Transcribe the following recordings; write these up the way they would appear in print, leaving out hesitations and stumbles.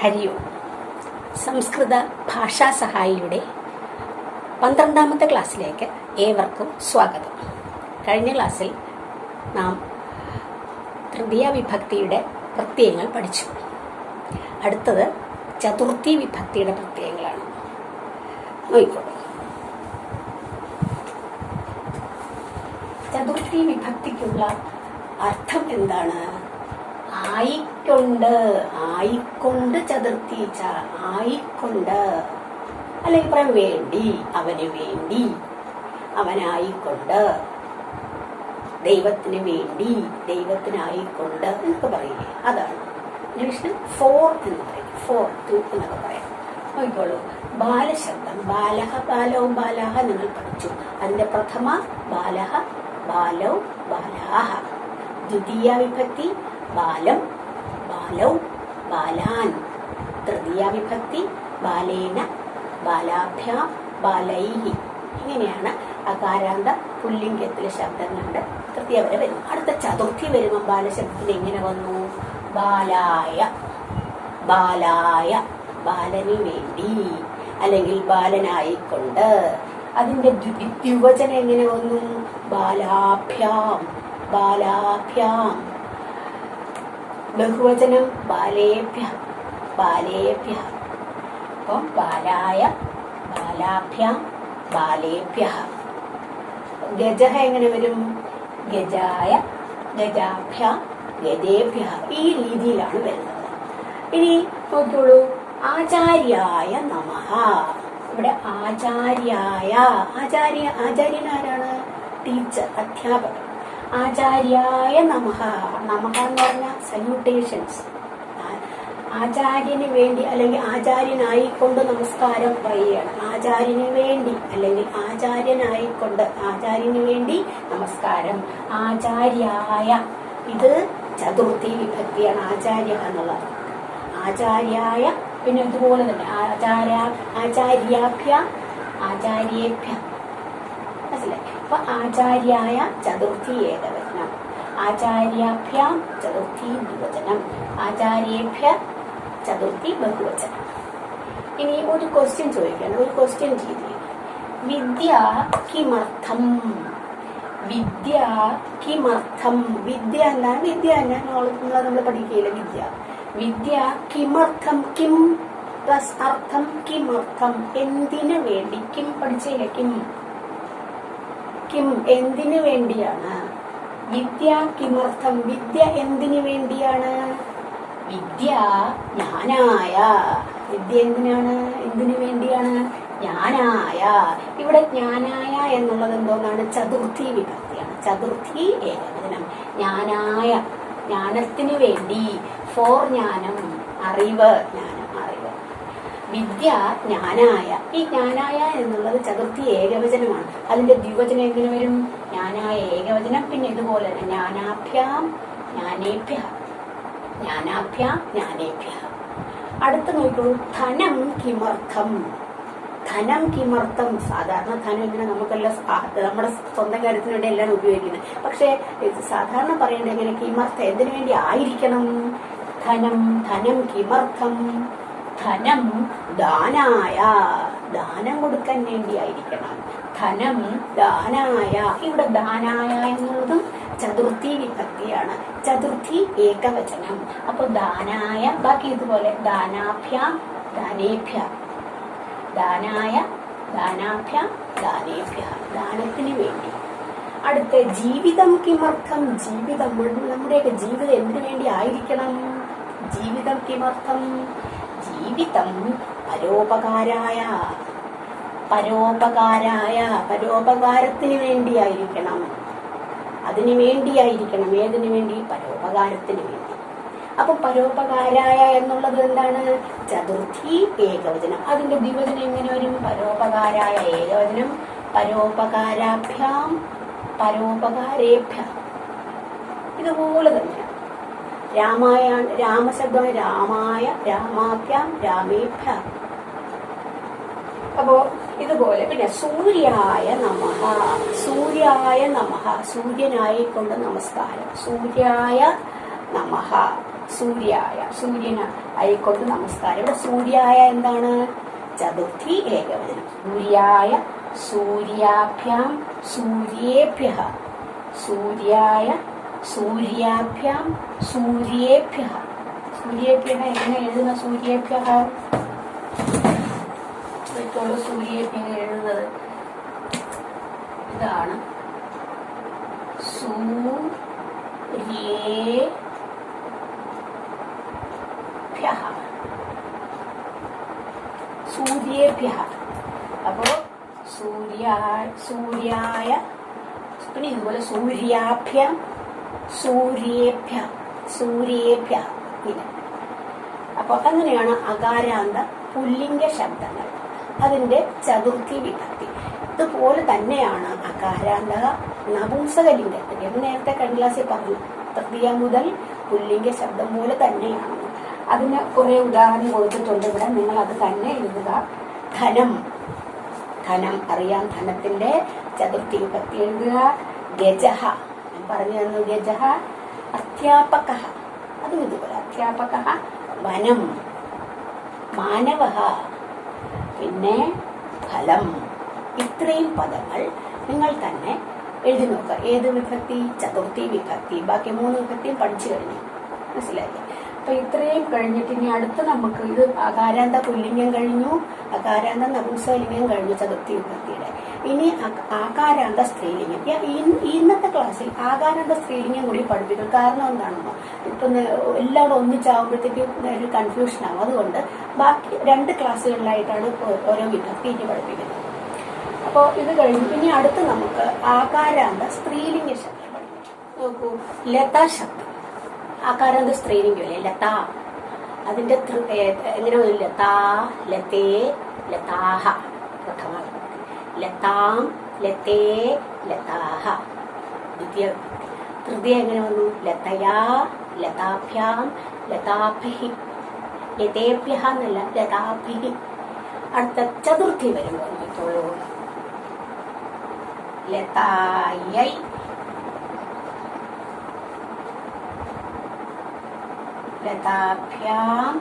ഹരി ഓം. സംസ്കൃത ഭാഷാ സഹായിയുടെ 12ാമത്തെ ക്ലാസ്സിലേക്ക് ഏവർക്കും സ്വാഗതം. കഴിഞ്ഞ ക്ലാസ്സിൽ നാം തൃതീയ വിഭക്തിയുടെ പ്രത്യയങ്ങൾ പഠിച്ചു. അടുത്തത് ചതുർത്ഥി വിഭക്തിയുടെ പ്രത്യയങ്ങളാണ്. നോക്കിക്കോളൂ. ചതുർത്ഥി വിഭക്തിക്കുള്ള അർത്ഥം എന്താണ്? ആയിക്കൊണ്ട്, ആയിക്കൊണ്ട് ചതുർത്ഥി, ആയിക്കൊണ്ട്, അല്ലെങ്കിൽ പറയാം വേണ്ടി, അവന് വേണ്ടി, അവനായിക്കൊണ്ട്, ദൈവത്തിന് വേണ്ടി, ദൈവത്തിനായിക്കൊണ്ട് എന്നൊക്കെ പറയില്ലേ, അതാണ് ഇംഗ്ലീഷിൽ ഫോർ എന്ന് പറയും. ഫോർ ടു എന്നൊക്കെ പറയാം. നോക്കിക്കോളൂ. ബാലശബ്ദം, ബാലഹ, ബാലവും ബാലാഹ നിങ്ങൾ പഠിച്ചു. അതിന്റെ പ്രഥമ ബാലഹ, ബാലൗ, ബാലാഹ. ദ്വിതീയ വിഭക്തി ബാലം, ബാലൗ, ബാലാൻ. തൃതീയ വിഭക്തി ബാലേന, ബാലാഭ്യാം, ബാലൈഹി. ഇങ്ങനെയാണ് അകാരാന്ത പുല്ലിംഗത്തിലെ ശബ്ദങ്ങളുടെ തൃതീയ വരെ വരും. അടുത്ത ചതുർത്ഥി വരുമ്പോൾ ബാലശബ്ദത്തിന് എങ്ങനെ വന്നു? ബാലായ, ബാലായ, ബാലന് വേണ്ടി, അല്ലെങ്കിൽ ബാലനായിക്കൊണ്ട്. അതിന്റെ ദ്വിവചനം എങ്ങനെ വന്നു? ബാലാഭ്യാം, ബാലാഭ്യാം. ബഹുവചനം ബാലേഭ്യ, ബാലേഭ്യ. അപ്പം ബാലായ, ബാലാഭ്യാം, ബാലേഭ്യ. ഗജഹ എങ്ങനെ വരും? ഗജായ, ഗജാഭ്യാം, ഗജേഭ്യ. ഈ രീതിയിലാണ് വരുന്നത്. ഇനി നോക്കിയോളൂ. ആചാര്യായ നമഃ. ഇവിടെ ആചാര്യായ, ആചാര്യൻ ആരാണ്? ടീച്ചർ, അധ്യാപകൻ. ആചാര്യായ നമഃ. നമഃ എന്ന് പറഞ്ഞാൽ സല്യൂട്ടേഷൻസ്. ആചാര്യന് വേണ്ടി, അല്ലെങ്കിൽ ആചാര്യനായിക്കൊണ്ട് നമസ്കാരം പറയുകയാണ്. ആചാര്യന് വേണ്ടി, അല്ലെങ്കിൽ ആചാര്യനായിക്കൊണ്ട്, ആചാര്യന് വേണ്ടി നമസ്കാരം. ആചാര്യായ, ഇത് ചതുർത്ഥി വിഭക്തിയാണ്. ആചാര്യ എന്നുള്ളത് ആചാര്യായ. പിന്നെ ഇതുപോലെ തന്നെ ആചാര്യാഭ്യ, ആചാര്യേഭ്യ. മനസ്സിലായി? അപ്പൊ ആചാര്യായ ചതുർത്ഥി ഏകവചനം, ആചാര്യാഭ്യാം ചതുർത്ഥി ദ്വിവചനം, ആചാര്യേഭ്യ ചതുർത്ഥി ബഹുവചനം. ഇനി ഒരു ക്വസ്റ്റ്യൻ ചോദിക്കണം, ഒരു ക്വസ്റ്റ്യൻ രീതി. വിദ്യ കിമർത്ഥം? വിദ്യ കിമർത്ഥം? വിദ്യ എന്താണ്? വിദ്യ എന്നാൽ നമ്മൾ പഠിക്കുകയില്ല. വിദ്യ, വിദ്യ കിമർത്ഥം? കിം പ്ലസ് അർത്ഥം, കിമർത്ഥം എന്തിനു വേണ്ടി. കിം പഠിച്ചില്ല? കിം, കിം എന്തിനു വേണ്ടിയാണ്? വിദ്യ കിമർത്ഥം? വിദ്യ എന്തിനു വേണ്ടിയാണ്? വിദ്യ ജ്ഞാനായ. വിദ്യ എന്തിനാണ്? എന്തിനു വേണ്ടിയാണ്? ജ്ഞാനായ. ഇവിടെ ജ്ഞാനായ എന്നുള്ളത് എന്തോന്നാണ്? ചതുർത്ഥി വിഭക്തിയാണ്. ചതുർത്ഥി ഏകവചനം. ജ്ഞാനായ, ജ്ഞാനത്തിന് വേണ്ടി. ഫോർ ജ്ഞാനം, അറിവ്, ജ്ഞാനം, അറിവ്. വിദ്യ ജ്ഞാനായ. ഈ ജ്ഞാനായ എന്നുള്ളത് ചതുർത്ഥി ഏകവചനമാണ്. അതിന്റെ ദ്വിവചനം എങ്ങനെ വരും? ജ്ഞാനായ ഏകവചനം. പിന്നെ ഇതുപോലെ തന്നെ ജ്ഞാനാഭ്യാം, ജ്ഞാനേഭ്യ, ജ്ഞാനാഭ്യാം, ജ്ഞാനേഭ്യ. അടുത്ത നോക്കൂ. ധനം കിമർത്ഥം? ധനം കിമർത്ഥം? സാധാരണ ധനം ഇങ്ങനെ നമുക്കെല്ലാം നമ്മുടെ സ്വന്തം കാര്യത്തിന് വേണ്ടി എല്ലാം ഉപയോഗിക്കുന്നത്. പക്ഷെ സാധാരണ പറയേണ്ടത് എങ്ങനെ? കിമർത്ഥം, എന്തിനു വേണ്ടി ആയിരിക്കണം? ധനം, ധനം കിമർത്ഥം? ധനം ദാനായ, ദാനം കൊടുക്കാൻ വേണ്ടിയായിരിക്കണം. ധനം ദാനായ. ഇവിടെ ദാനായ എന്നുള്ളതും ചതുർത്ഥി വിഭക്തിയാണ്. ചതുർത്ഥി ഏകവചനം. അപ്പൊ ദാനായ. ബാക്കി ഇതുപോലെ ദാനാഭ്യാം, ദാനേഭ്യ, ദാനായ, ദാനാഭ്യാം, ദാനേഭ്യ. ദാനത്തിന് വേണ്ടി. അടുത്ത ജീവിതം കിമർത്ഥം? ജീവിതം, നമ്മുടെയൊക്കെ ജീവിതം എന്തിനു വേണ്ടി ആയിരിക്കണം? ജീവിതം കിമർത്ഥം? ജീവിതം പരോപകാരായ, പരോപകാരായ, പരോപകാരത്തിന് വേണ്ടിയായിരിക്കണം. അതിനു വേണ്ടിയായിരിക്കണം. ഏതിനു വേണ്ടി? പരോപകാരത്തിന് വേണ്ടി. അപ്പൊ പരോപകാരായ എന്നുള്ളത് എന്താണ്? ചതുർത്ഥി ഏകവചനം. അതിന്റെ ദ്വിവചനം എങ്ങനെ വരും? പരോപകാരായ ഏകവചനം, പരോപകാരാഭ്യാം, പരോപകാരേഭ്യ. ഇതുപോലെ തന്നെ രാമായ, രാമശബ്ദം രാമായ, രാമാഭ്യാം, രാമേഭ്യ. അപ്പോ ഇതുപോലെ. പിന്നെ സൂര്യായ നമഃ. സൂര്യായ നമഃ, സൂര്യനായിക്കൊണ്ട് നമസ്കാരം. സൂര്യായ നമഃ. സൂര്യായ, സൂര്യന് ആയിക്കൊണ്ട് നമസ്കാരം. ഇവിടെ സൂര്യായ എന്താണ്? ചതുർത്ഥി ഏകവചനം. സൂര്യായ, സൂര്യാഭ്യാം, സൂര്യേഭ്യഃ. സൂര്യായ, സൂര്യാഭ്യാം, സൂര്യേഭ്യഃ. സൂര്യേഭ്യഃ എങ്ങനെ എഴുതുന്ന? സൂര്യേഭ്യഃ സൂര്യേഭ്യഃ എഴുതുന്നത് ഇതാണ്. സൂര്യേഭ്യഃ. അപ്പോ സൂര്യായ, പിന്നെ ഇതുപോലെ സൂര്യാഭ്യാം, സൂര്യേഭ്യഃ, സൂര്യേഭ്യഃ. അപ്പൊ അങ്ങനെയാണ് അകാരാന്ത പുല്ലിംഗ ശബ്ദങ്ങൾ, അതിന്റെ ചതുർത്ഥി വിഭക്തി. ഇതുപോലെ തന്നെയാണ് അകാരാന്ത നപുംസകലിംഗത്തിൽ. എന്ന് നേരത്തെ കഴിഞ്ഞ ക്ലാസ്സിൽ പറഞ്ഞു, തൃതീയ മുതൽ പുല്ലിംഗ ശബ്ദം പോലെ തന്നെയാണ്. അതിന് കുറെ ഉദാഹരണം കൊടുത്തിട്ടുണ്ട് ഇവിടെ. നിങ്ങൾ അത് തന്നെ എഴുതുക. ധനം, ധനം അറിയാം. ധനത്തിന്റെ ചതുർത്ഥി വിഭക്തി എഴുതുക. ഗജഃ, ഞാൻ പറഞ്ഞു തന്നു. ഗജഃ. അധ്യാപകഃ, അതും ഇതുപോലെ. അധ്യാപകഃ. വനം, മാനവഃ, പിന്നെ ഫലം. ഇത്രയും പദങ്ങൾ നിങ്ങൾ തന്നെ എഴുതി നോക്കുക. ഏത് വിഭക്തി? ചതുർത്ഥി വിഭക്തി. ബാക്കി 3 വിഭക്തിയും പഠിച്ചു കഴിഞ്ഞു. മനസ്സിലായില്ലേ? അപ്പൊ ഇത്രയും കഴിഞ്ഞിട്ട് ഇനി അടുത്ത് നമുക്ക് ഇത് അകാരാന്ത പുല്ലിംഗം കഴിഞ്ഞു, അകാരാന്ത നപുംസകലിംഗം കഴിഞ്ഞു ചതുർത്ഥി വിഭക്തിയുടെ. ഇനി ആകാരാന്ത സ്ത്രീലിംഗം. ഇന്നത്തെ ക്ലാസ്സിൽ ആകാരാന്ത സ്ത്രീലിംഗം കൂടി പഠിപ്പിക്കും. കാരണം എന്താണെന്നോ, ഇപ്പൊ എല്ലാവരും ഒന്നിച്ചാവുമ്പോഴത്തേക്കും ഒരു കൺഫ്യൂഷൻ ആവും. അതുകൊണ്ട് ബാക്കി 2 ക്ലാസ്സുകളിലായിട്ടാണ് ഓരോ വിഭക്തി ഇനി പഠിപ്പിക്കുന്നത്. അപ്പോൾ ഇത് കഴിഞ്ഞു. ഇനി അടുത്ത് നമുക്ക് ആകാരാന്ത സ്ത്രീലിംഗ ശബ്ദം പഠിപ്പിക്കും. നോക്കൂ, ലത ശബ്ദം ആകാരാന്ത സ്ത്രീലിംഗമല്ലേ? ലത. അതിന്റെ എങ്ങനെ വരും? ലതാ, ലതേ, ലതാഹ. പ്രഥമ ലതാം, ലതേ, ലതാഹ. ദ്വിതീയ. തൃതീയ എങ്ങനെ വന്നു? ലതയാ, ലതാഭ്യാം, ലതാഭിഹി. ലതേഭ്യഃ എന്നല്ല, ലതാഭിഹി. അടുത്ത ചതുർത്ഥി വരുമ്പോൾ നോക്കിക്കോളൂ. ലതായൈ, ലതാഭ്യാം.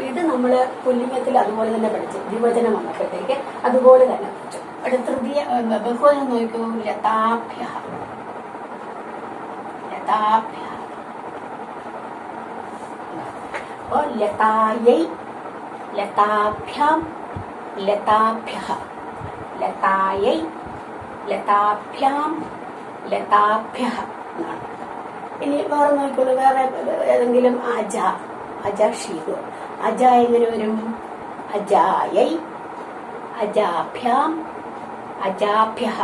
ഇത് നമ്മള് പുല്ലിംഗത്തിൽ അതുപോലെ തന്നെ പഠിച്ചു. ദ്വിവചനം വന്നപ്പോഴത്തേക്ക് അതുപോലെ തന്നെ പഠിച്ചു. അവിടെ തൃതീയ ബഹുവചനം നോക്കൂ. ലതാഭ്യഃ, ലതാഭ്യഃ. അപ്പോ ലതായൈ, ലതാഭ്യാം, ലതാഭ്യഃ. ലതായൈ, ലതാഭ്യാം, ലതാഭ്യഃ എന്നാണ്. ഇനി വേറെ നോക്കിക്കോളൂ. വേറെ ഏതെങ്കിലും അജ, അജ ഷീലോ. അജ എങ്ങനെ വരും? അജായൈ, അജാഭ്യാം, അജാഭ്യഃ.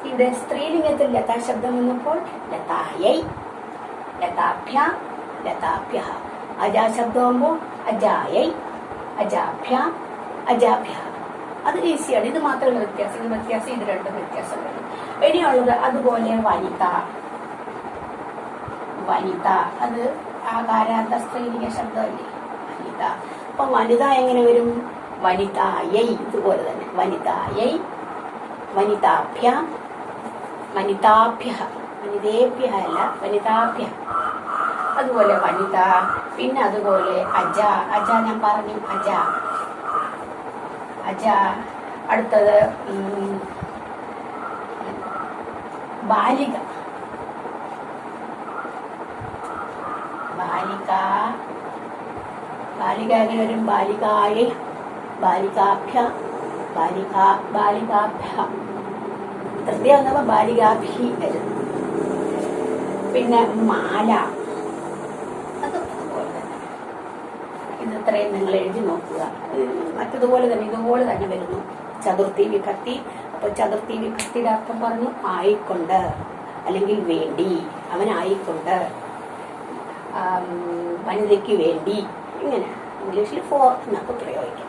ഇവിടെ സ്ത്രീലിംഗത്തിൽ ലതാ ശബ്ദം വന്നപ്പോൾ ലതായൈ, ലതാഭ്യാം, ലതാഭ്യഃ. അജാ ശബ്ദമാകുമ്പോൾ അജായൈ, അജാഭ്യാം, അജാഭ്യഃ. അത് ഈസിയാണ്. ഇത് മാത്രമല്ല വ്യത്യാസം. ഇത് 2 വ്യത്യാസം വരും. ഇനിയുള്ളത് അതുപോലെ വനിത. വനിത അത് ആകാരാന്ത സ്ത്രീലിംഗ ശബ്ദമല്ലേ? വനിത. അപ്പൊ വനിത എങ്ങനെ വരും? വനിതായൈ. ഇതുപോലെ തന്നെ വനിതായൈ, വനിതാഭ്യാം, വനിതാഭ്യഃ. വനിതേഭ്യഃ അല്ല, വനിതാഭ്യഃ. അതുപോലെ വനിത. പിന്നെ അതുപോലെ അജ. അജ ഞാൻ പറഞ്ഞു. അജ, അജ. അടുത്തത് ബാലിക. ബാലിക. ബാലിക എങ്ങനെ വരും? ബാലികായൈ, ബാലികാഭ്യാം, ബാലികാഭ്യാം. തൃതീയ വന്നപ്പോ ബാലികാഭി വരും. പിന്നെ മാല. അതുപോലെ തന്നെ. ഇത്രയും നിങ്ങൾ എഴുതി നോക്കുക. മറ്റതുപോലെ തന്നെ ഇതുപോലെ തന്നെ വരുന്നു ചതുർത്ഥി വിഭക്തി. അപ്പൊ ചതുർത്ഥി വിഭക്തിയുടെ അർത്ഥം പറഞ്ഞു ആയിക്കൊണ്ട്, അല്ലെങ്കിൽ വേണ്ടി. അവനായിക്കൊണ്ട്, വനിതയ്ക്ക് വേണ്ടി. ഇങ്ങനെ ഇംഗ്ലീഷിൽ ഫോർ എന്നൊക്കെ പ്രയോഗിക്കാം.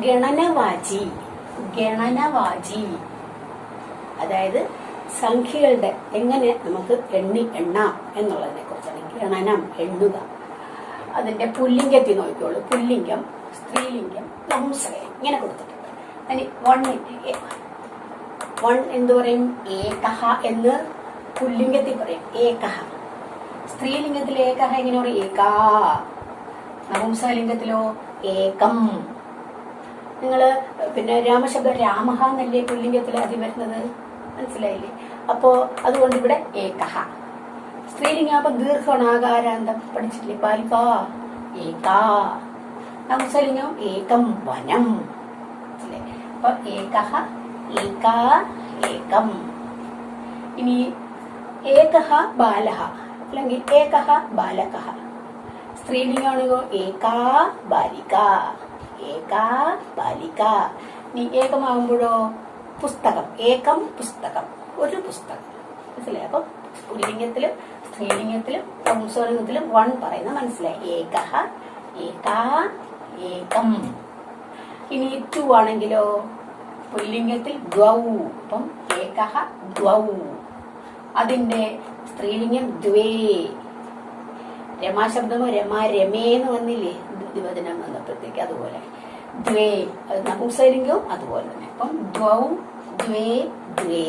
ഗണനവാചി. ഗണനവാചി അതായത് സംഖ്യകളുടെ എങ്ങനെ നമുക്ക് എണ്ണാം എന്നുള്ളതിനെ കുറിച്ചാണ്. ഗണനം, എണ്ണുക. അതിന്റെ പുല്ലിംഗത്തിൽ നോക്കിക്കോളൂ. പുല്ലിംഗം, സ്ത്രീലിംഗം, നപുംസകം ഇങ്ങനെ കൊടുത്തിട്ടുണ്ട്. ഇനി 1 വൺ എന്ത് പറയും? ഏകഹ എന്ന് പുല്ലിംഗത്തിൽ പറയും. ഏകഹ. സ്ത്രീലിംഗത്തിൽ ഏകഹ എങ്ങനെ പറയും? ഏകാ. നപുംസകലിംഗത്തിലോ ഏകം. നിങ്ങള് പിന്നെ രാമശബ്ദം രാമഹ എന്നല്ലേ പുല്ലിംഗത്തിൽ ആദ്യം വരുന്നത്? മനസ്സിലായില്ലേ? അപ്പോ അതുകൊണ്ട് ഇവിടെ ഏകഹ. സ്ത്രീലിംഗം അപ്പൊ ദീർഘണാകാരാന്തം പഠിച്ചിട്ടില്ലേ? ബാലിക ഏകാ. നപുംസകലിംഗം ഏകം വനം. അപ്പൊ ഏകഹ, ഏകാ, ഏകം. ഇനി ഏകഹ ബാലഹ അല്ലെങ്കിൽ ഏകഹ ബാലകഹ. സ്ത്രീലിംഗമാണെങ്കോ ഏകാ ബാലിക, ഏകാ ബാലിക. ഇനി ഏകമാകുമ്പോഴോ പുസ്തകം. ഏകം പുസ്തകം, ഒരു പുസ്തകം. മനസ്സിലായി? അപ്പൊ പുല്ലിംഗത്തിലും സ്ത്രീലിംഗത്തിലും നപുംസകലിംഗത്തിലും വൺ പറയുന്നത് മനസ്സിലായി. ഏകഹ, ഏകാ, ഏകം. ഇനി ടു ആണെങ്കിലോ പുല്ലിംഗത്തിൽ ദ്വൗ. അപ്പം ഏകഹ ദ്വൗ. അതിന്റെ സ്ത്രീലിംഗം ദ്വേ. രമാശബ്ദമോ രമാ രമേന്ന് വന്നില്ലേ ദ്വിവചനം വന്നപ്പോഴത്തേക്ക്? അതുപോലെ ദ്വേ. നപുംസകലിംഗവും അതുപോലെ തന്നെ. അപ്പം ദ്വൗ, ദ്വേ, ദ്വേ.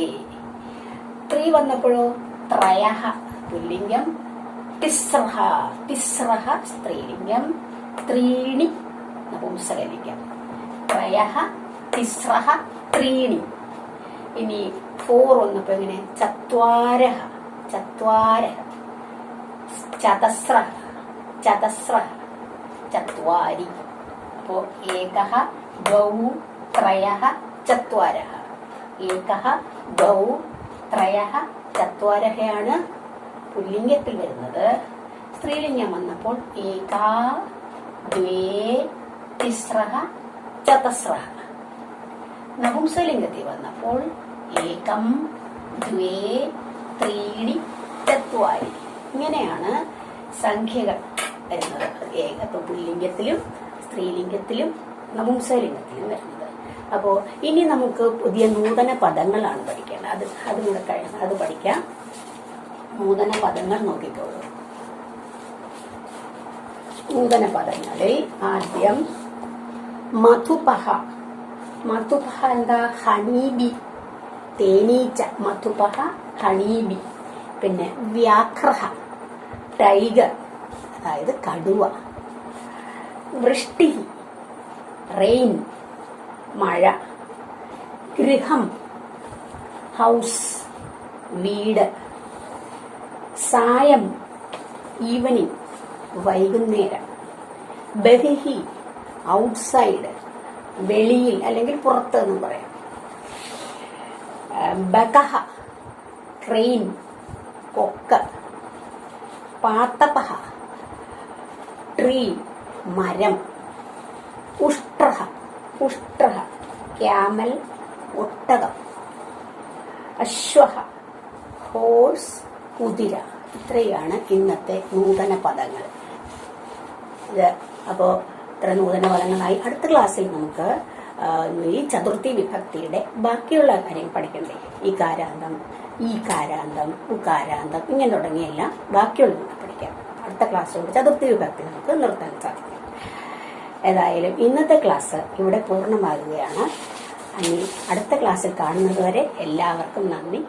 ത്രീ വന്നപ്പോഴോ ത്രയഹ പുല്ലിംഗം, തിസ്രഹ. തിസ്രഹ സ്ത്രീലിംഗം, ത്രീണി നപുംസകലിംഗം. ത്രയഹ, തിസ്രഹ, ത്രീണി. ഇനി ഫോർ വന്നപ്പോ എങ്ങനെ? ചത്വാരഹ. ചത്വാരഹ. ചതസ്രഹ. ചതസ്രഹ, ചത്വാരി. അപ്പോ ഏകഹ ദ്വൗ ത്രയഹ ചത്വാരഹ. ഏകഹ ദ്വൗ ത്രയഹ ചത്വാരഹയാണ് പുല്ലിംഗത്തിൽ വരുന്നത്. സ്ത്രീലിംഗം വന്നപ്പോൾ ഏകാ, ദ്വേ, തിസ്രഹ, ചതസ്രഹ. നപുംസകലിംഗത്തിൽ വന്നപ്പോൾ ഏകം, ദ്വേ, ത്രീണി, ചത്വാരി. ഇങ്ങനെയാണ് സംഖ്യകൾ വരുന്നത്. ഇപ്പൊ പുല്ലിംഗത്തിലും സ്ത്രീലിംഗത്തിലും നപുംസകലിംഗത്തിലും വരുന്നത്. അപ്പോ ഇനി നമുക്ക് പുതിയ നൂതന പദങ്ങളാണ് പഠിക്കേണ്ടത്. അതും കൂടെ കഴിഞ്ഞ അത് പഠിക്കാം. നൂതന പദങ്ങൾ നോക്കിക്കോളൂ. നൂതന പദങ്ങളിൽ ആദ്യം മധുപഹ. മധുപഹ എന്താ? ഹണീബി, തേനീച്ച. മധുപഹ ഹണീബി. പിന്നെ വ്യാഘ്രഹ ടൈഗർ, അതായത് കടുവ. വൃഷ്ടി റെയിൻ, മഴ. ഗൃഹം ഹൗസ്, വീട്. സായം ഈവനിങ്, വൈകുന്നേരം. ബഹിഹി ഔട്ട്സൈഡ്, വെളിയിൽ അല്ലെങ്കിൽ പുറത്ത് എന്നും പറയാം. ബകഹ ക്രെയിൻ, കൊക്ക്. പാത്തപഹ ട്രീ, മരം. ഉഷ്ട്രഹ, ഉഷ്ട്രഹ ക്യാമൽ, ഒട്ടകം. അശ്വഹ ഹോഴ്സ്, കുതിര. ഇത്രയാണ് ഇന്നത്തെ നൂതന പദങ്ങൾ. ഇത് അപ്പോ ഇത്ര നൂതന പദങ്ങളായി. അടുത്ത ക്ലാസ്സിൽ നമുക്ക് ഈ ചതുർത്ഥി വിഭക്തിയുടെ ബാക്കിയുള്ള കാര്യം പഠിക്കണ്ടേ? ഈ കാരാന്തം, ഈ കാരാന്തം, ഉകാരാന്തം, ഇങ്ങനെ തുടങ്ങിയെല്ലാം ബാക്കിയുള്ള പഠിക്കാം. അടുത്ത ക്ലാസ്സോട് ചതുർത്ഥി വിഭക്തി നമുക്ക് നിർത്താൻ സാധിക്കും. ഏതായാലും ഇന്നത്തെ ക്ലാസ് ഇവിടെ പൂർണ്ണമാകുകയാണ്. ഇനി അടുത്ത ക്ലാസ്സിൽ കാണുന്നത് വരെ എല്ലാവർക്കും നന്ദി.